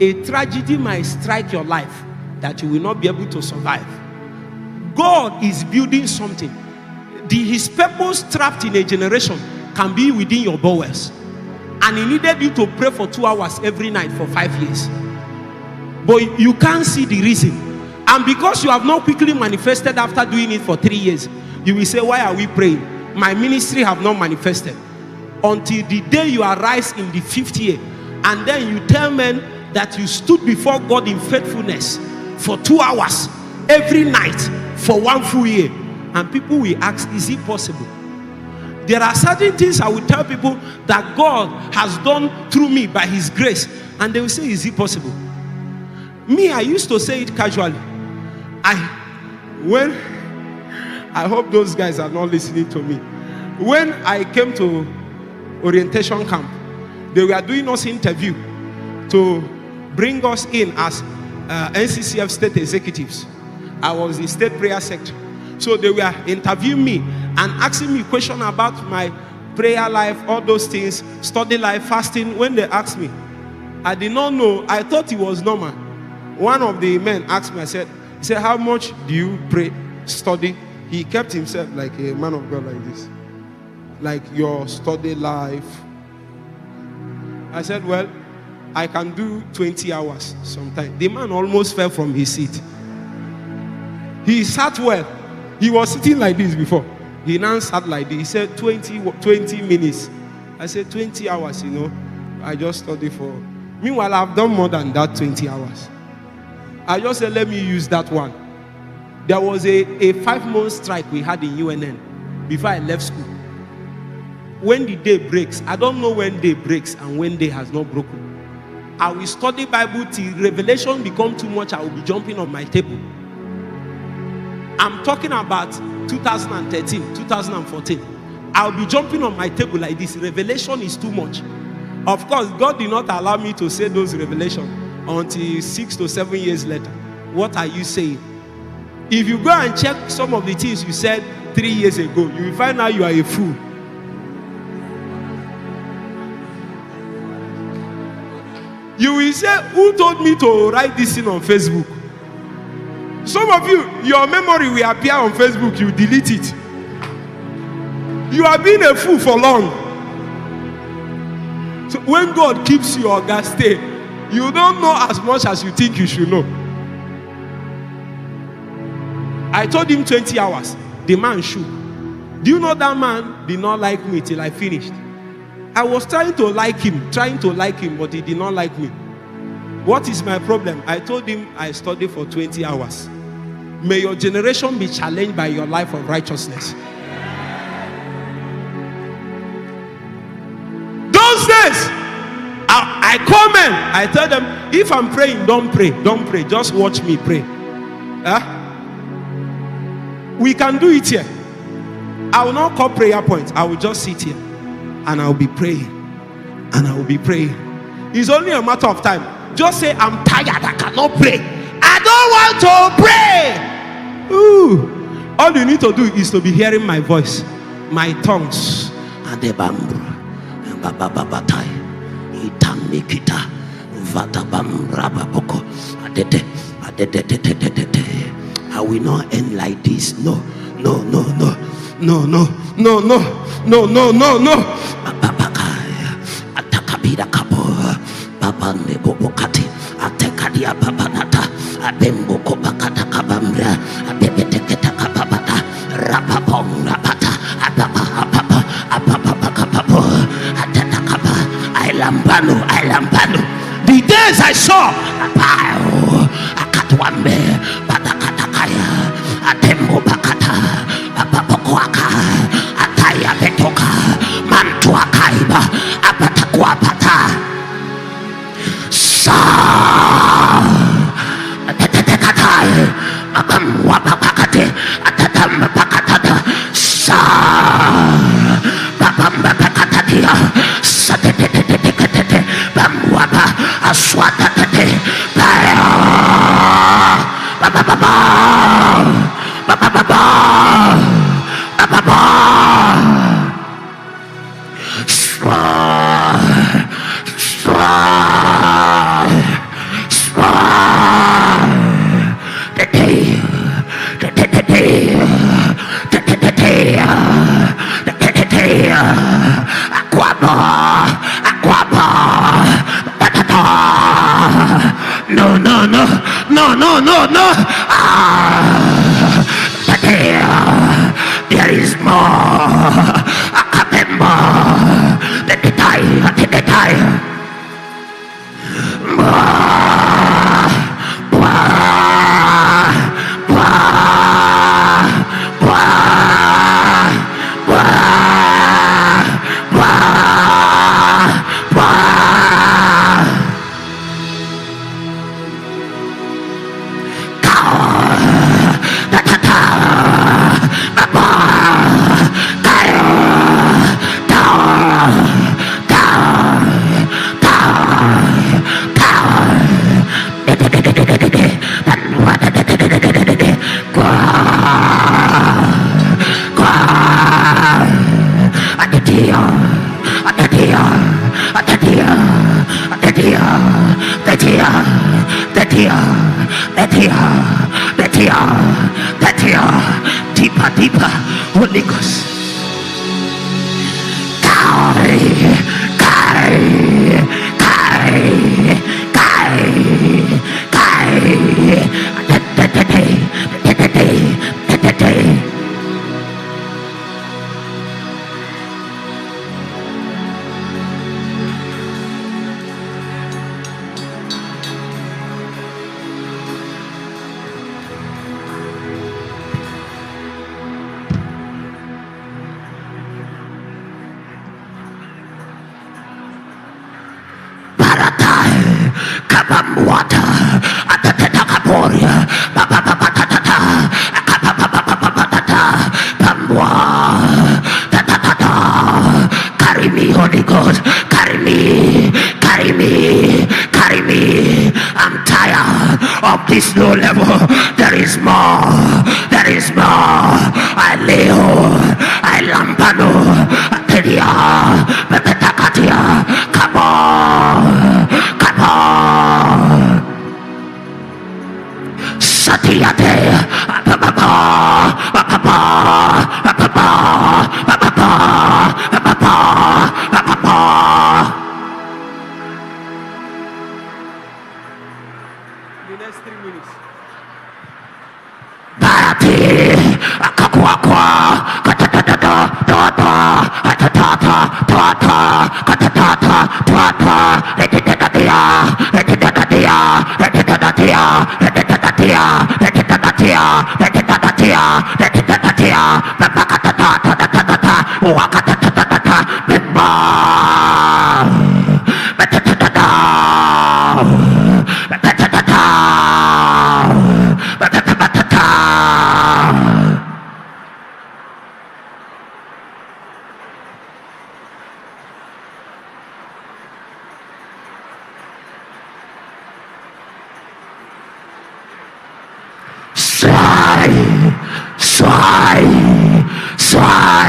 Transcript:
a tragedy might strike your life that you will not be able to survive. God is building something. His purpose trapped in a generation can be within your bowels. And he needed you to pray for 2 hours every night for 5 years. But you can't see the reason. And because you have not quickly manifested after doing it for 3 years, you will say, why are we praying? My ministry have not manifested. Until the day you arise in the 5th year, and then you tell men that you stood before God in faithfulness for 2 hours every night for 1 full year. And people will ask, is it possible? There are certain things I will tell people that God has done through me by his grace. And they will say, is it possible? Me, I used to say it casually. I hope those guys are not listening to me. When I came to orientation camp, they were doing us interview to bring us in as NCCF state executives. I was the state prayer sector. So they were interviewing me and asking me questions about my prayer life, all those things, study life, fasting. When they asked me, I did not know. I thought it was normal. One of the men asked me, he said, how much do you pray, study? He kept himself like a man of God like this. Like your study life. I said, well, I can do 20 hours sometimes. The man almost fell from his seat. He sat well. He was sitting like this before. He now sat like this. He said 20 minutes. I said 20 hours, I just study for. Meanwhile, I've done more than that 20 hours. I just said, let me use that one. There was a 5-month strike we had in UNN before I left school. When the day breaks, I don't know when day breaks and when day has not broken. I will study Bible till revelation become too much. I will be jumping on my table. I'm talking about 2013, 2014. I'll be jumping on my table like this. Revelation is too much. Of course, God did not allow me to say those revelations until 6 to 7 years later. What are you saying? If you go and check some of the things you said 3 years ago, you will find out you are a fool. You will say, who told me to write this thing on Facebook? Some of you, your memory will appear on Facebook, you delete it. You have been a fool for long. So when God keeps you on gas stay, you don't know as much as you think you should know. I told him 20 hours. The man shook. Do you know that man did not like me till I finished? I was trying to like him, but he did not like me. What is my problem? I told him I studied for 20 hours. May your generation be challenged by your life of righteousness. Those days, I call men. I tell them, if I'm praying, don't pray. Don't pray. Just watch me pray. We can do it here. I will not call prayer points. I will just sit here. And I will be praying. And I will be praying. It's only a matter of time. Just say, I'm tired. I cannot pray. I don't want to pray. Ooh. All you need to do is to be hearing my voice. My tongues. I will not end like this. No. Atakabida kapo, Papa Nebokati, Atekadia Papanata, Abembo Kopakata Kabambra, Abebeteketa Kapabata, Rapapong Rapata, Apapa, Atakaba, Ilambano. The days I saw Akatwambe, Patakatakaya, Atembo Pakata, Apapokwaka, Ataya Betoka, Mantuakaiba, Apatakwapata, Sa Atakatai, Abam Wapakate, Atatam Pakata, Sa Babamba Pakatatia, Satate, Bamwapa, Aswatate, No, no, no, no, no, no, no. There is more. The detail. Deeper, Holy Ghost. Carry me, Holy Ghost. Carry me. I'm tired of this low level. There is more. I lay hold. I lampano. Ateria. Petakatia. Come on. Satiate. The next 3 minutes. Swai.